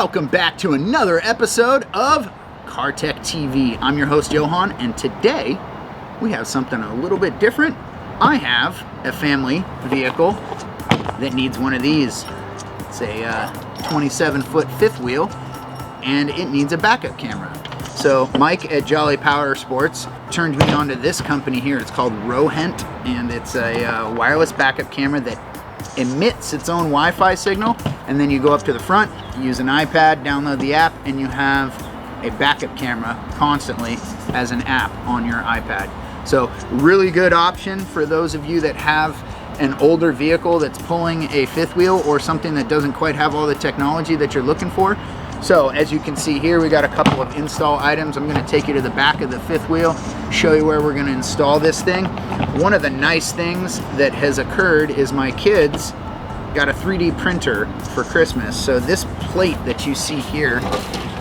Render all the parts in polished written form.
Welcome back to another episode of Car Tech TV. I'm your host Johan, and today we have something a little bit different. I have a family vehicle that needs one of these. It's a 27-foot fifth wheel, and it needs a backup camera. So Mike at Jolly Power Sports turned me on to this company here. It's called Rohent, and it's a wireless backup camera that emits its own Wi-Fi signal, and then you go up to the front, use an iPad, download the app, and you have a backup camera constantly as an app on your iPad. So really good option for those of you that have an older vehicle that's pulling a fifth wheel or something that doesn't quite have all the technology that you're looking for. So as you can see here, we got a couple of install items. I'm going to take you to the back of the fifth wheel, show you where we're going to install this thing. One of the nice things that has occurred is my kids got a 3D printer for Christmas. So this plate that you see here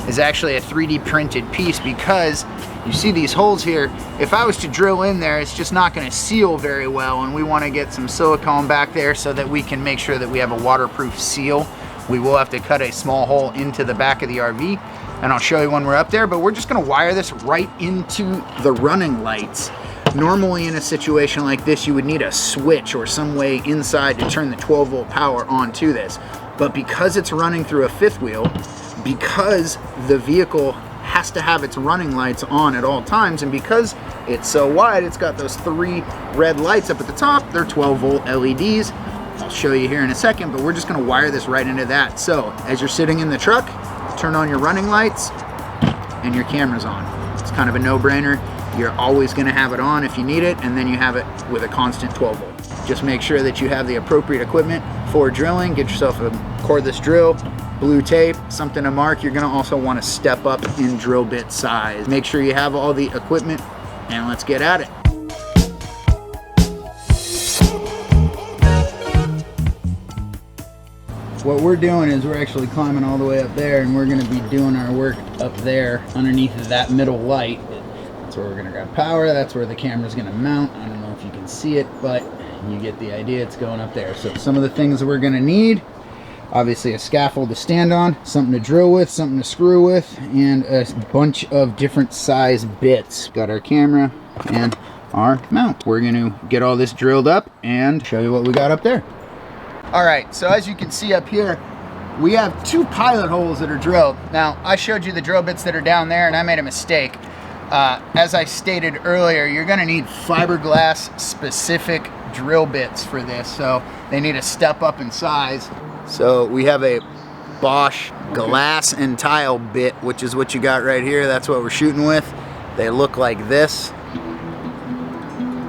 is actually a 3D printed piece, because you see these holes here. If I was to drill in there, it's just not going to seal very well, and we want to get some silicone back there so that we can make sure that we have a waterproof seal. We will have to cut a small hole into the back of the RV, and I'll show you when we're up there, but we're just gonna wire this right into the running lights. Normally in a situation like this, you would need a switch or some way inside to turn the 12-volt power onto this. But because it's running through a fifth wheel, because the vehicle has to have its running lights on at all times, and because it's so wide, it's got those 3 red lights up at the top. They're 12-volt LEDs. I'll show you here in a second, but we're just gonna wire this right into that. So as you're sitting in the truck, turn on your running lights and your camera's on. It's kind of a no-brainer. You're always gonna have it on if you need it, and then you have it with a constant 12 volt. Just make sure that you have the appropriate equipment for drilling. Get yourself a cordless drill, blue tape, something to mark. You're gonna also wanna step up in drill bit size. Make sure you have all the equipment, and let's get at it. What we're doing is we're actually climbing all the way up there, and we're going to be doing our work up there underneath of that middle light. That's where we're going to grab power. That's where the camera's going to mount. I don't know if you can see it, but you get the idea. It's going up there. So some of the things that we're going to need, obviously a scaffold to stand on, something to drill with, something to screw with, and a bunch of different size bits. Got our camera and our mount. We're going to get all this drilled up and show you what we got up there. All right, so as you can see up here, we have 2 pilot holes that are drilled. Now, I showed you the drill bits that are down there, and I made a mistake. As I stated earlier, you're gonna need fiberglass specific drill bits for this, so they need to step up in size. So we have a Bosch glass and tile bit, which is what you got right here. That's what we're shooting with. They look like this,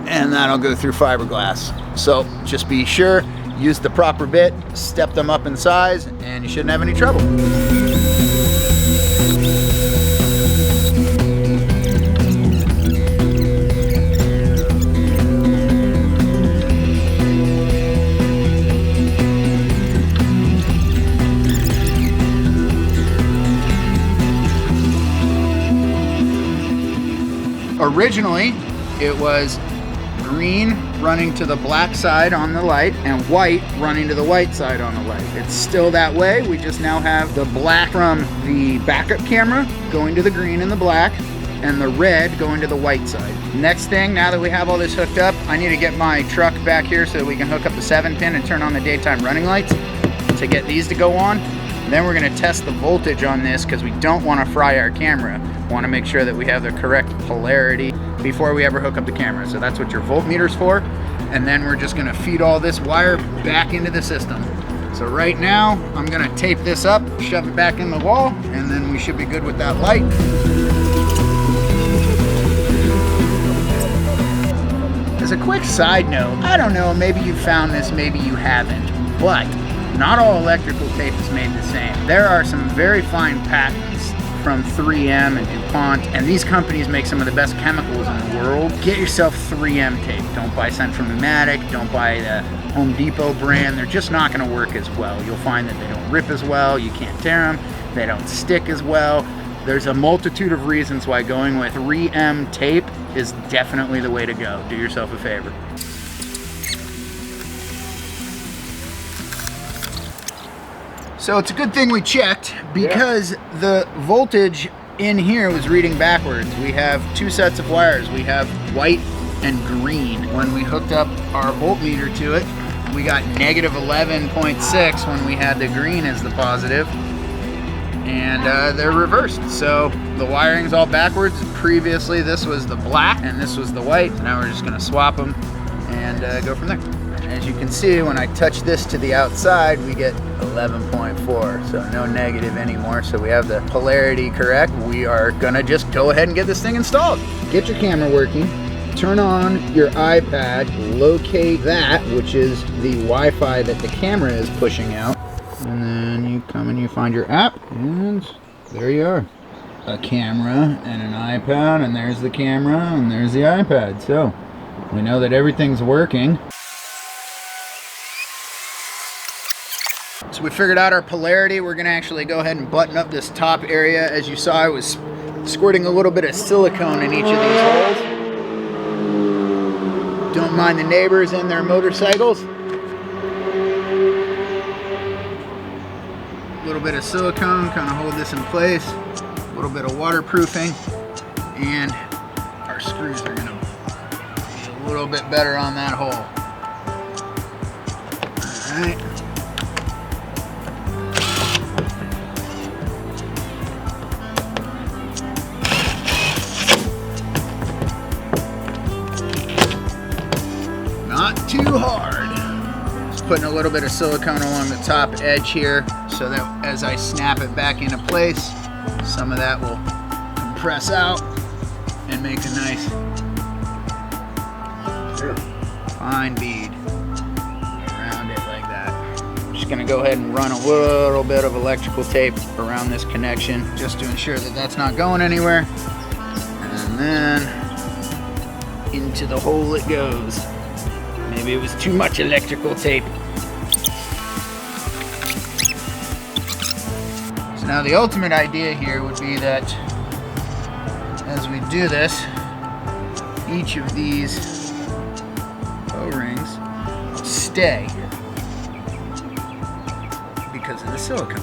and that'll go through fiberglass. So just be sure, use the proper bit, step them up in size, and you shouldn't have any trouble. Originally, it was green running to the black side on the light and white running to the white side on the light. It's still that way. We just now have the black from the backup camera going to the green and the black, and the red going to the white side. Next thing, now that we have all this hooked up, I need to get my truck back here so that we can hook up the 7-pin and turn on the daytime running lights to get these to go on. Then we're going to test the voltage on this, because we don't want to fry our camera. We want to make sure that we have the correct polarity before we ever hook up the camera. So that's what your voltmeter's for. And then we're just going to feed all this wire back into the system. So right now, I'm going to tape this up, shove it back in the wall, and then we should be good with that light. As a quick side note, I don't know, maybe you found this, maybe you haven't, but not all electrical tape is made the same. There are some very fine patents from 3M and DuPont, and these companies make some of the best chemicals in the world. Get yourself 3M tape. Don't buy Central Pneumatic, don't buy the Home Depot brand. They're just not going to work as well. You'll find that they don't rip as well, you can't tear them, they don't stick as well. There's a multitude of reasons why going with 3M tape is definitely the way to go. Do yourself a favor. So it's a good thing we checked, because the voltage in here was reading backwards. We have two sets of wires. We have white and green. When we hooked up our voltmeter to it, we got negative 11.6 when we had the green as the positive, and they're reversed. So the wiring's all backwards. Previously this was the black and this was the white. So now we're just gonna swap them and go from there. As you can see, when I touch this to the outside, we get 11.4, so no negative anymore. So we have the polarity correct. We are gonna just go ahead and get this thing installed. Get your camera working, turn on your iPad, locate that, which is the Wi-Fi that the camera is pushing out, and then you come and you find your app, and there you are. A camera and an iPad, and there's the camera, and there's the iPad. So we know that everything's working. So we figured out our polarity. We're gonna actually go ahead and button up this top area. As you saw, I was squirting a little bit of silicone in each of these holes. Don't mind the neighbors and their motorcycles. A little bit of silicone, kind of hold this in place. A little bit of waterproofing, and our screws are gonna be a little bit better on that hole. All right. Not too hard. Just putting a little bit of silicone along the top edge here so that as I snap it back into place, some of that will compress out and make a nice fine bead around it like that. I'm just gonna go ahead and run a little bit of electrical tape around this connection just to ensure that that's not going anywhere. And then into the hole it goes. Maybe it was too much electrical tape. So now the ultimate idea here would be that as we do this, each of these O-rings stay because of the silicone.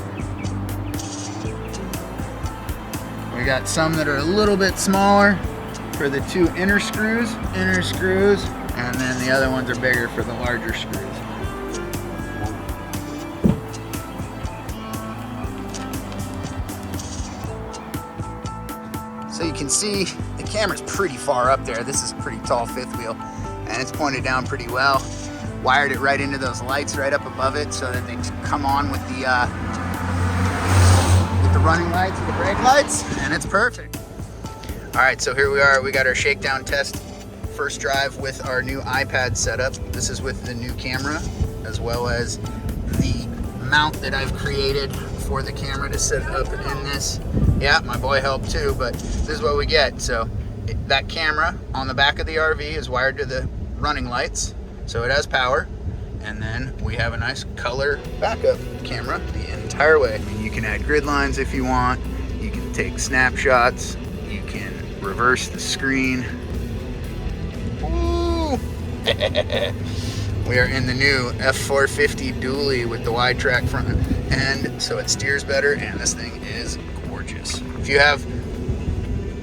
We got some that are a little bit smaller for the two inner screws, and then the other ones are bigger for the larger screws. So you can see the camera's pretty far up there. This is a pretty tall fifth wheel, and it's pointed down pretty well. Wired it right into those lights right up above it so that they come on with the running lights and the brake lights, and it's perfect. All right, so here we are. We got our shakedown test first drive with our new iPad setup. This is with the new camera, as well as the mount that I've created for the camera to set up in this. Yeah, my boy helped too, but this is what we get. So that camera on the back of the RV is wired to the running lights, so it has power. And then we have a nice color backup camera the entire way. I mean, you can add grid lines if you want. You can take snapshots. You can reverse the screen. We are in the new F450 dually with the wide track front end, so it steers better, and this thing is gorgeous. If you have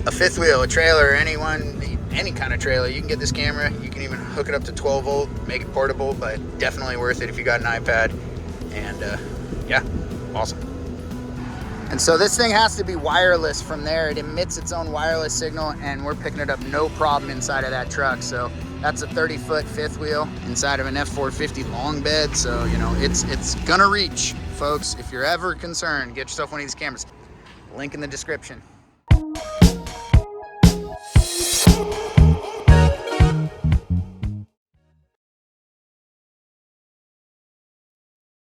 a fifth wheel, a trailer, any kind of trailer, you can get this camera. You can even hook it up to 12 volt, make it portable, but definitely worth it if you got an iPad. And yeah, awesome. And so this thing has to be wireless from there. It emits its own wireless signal, and we're picking it up no problem inside of that truck. So that's a 30-foot fifth wheel inside of an F450 long bed. So, you know, it's gonna reach, folks. If you're ever concerned, get yourself one of these cameras. Link in the description.